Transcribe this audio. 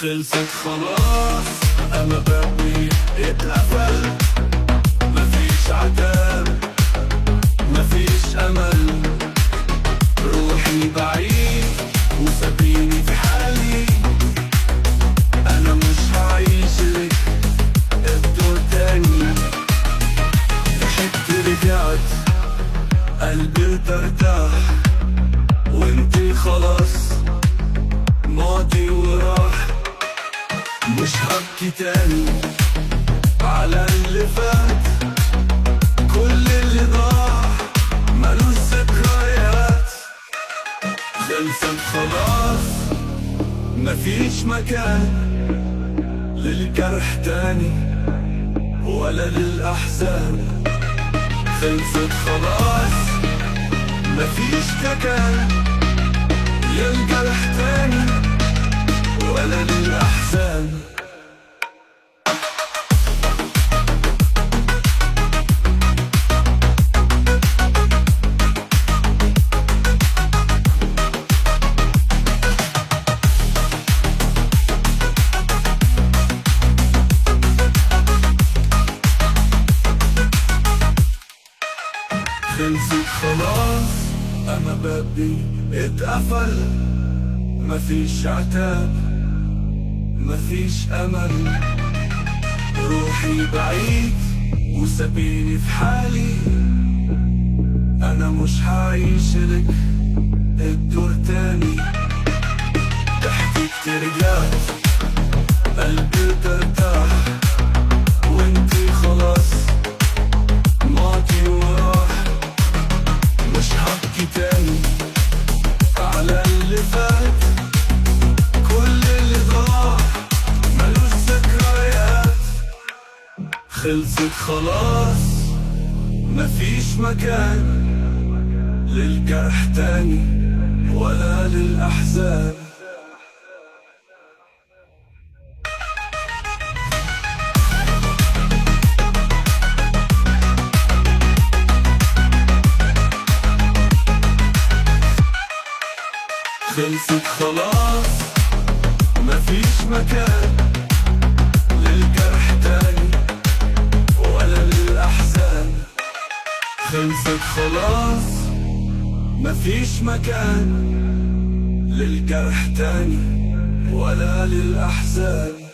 خلصت خلاص، أنا بابي اتقفل، مفيش عتاب مفيش أمل، روحي بعيد وسابيني في حالي، أنا مش هعيش لك الدور تاني. ضحكت رجعت قلبي ارتاح، وانتي خلاص ماضي وراح، مش هبكي تاني على اللي فات، كل اللي ضاع ملوش ذكريات. خلصت خلاص مفيش مكان للجرح تاني ولا للأحزان. خلصت خلاص مفيش مكان للجرح تاني ولا للأحزان. خلصت خلاص، أنا بابي اتقفل، مفيش عتاب مفيش أمل، روحي بعيد وسابيني في حالي، أنا مش هعيش لك الدور تاني. ضحكت رجعت قلبي ترتاح، وانتي خلاص ماضي وراح، مش هبكي تاني على اللي فات، كل اللي ضاع ملوش ذكريات. خلصت خلاص مفيش مكان للجرح تاني ولا للأحزان. خلصت خلاص مفيش مكان للجرح تاني ولا للأحزان. خلصت خلاص مفيش مكان للجرح تاني ولا للأحزان.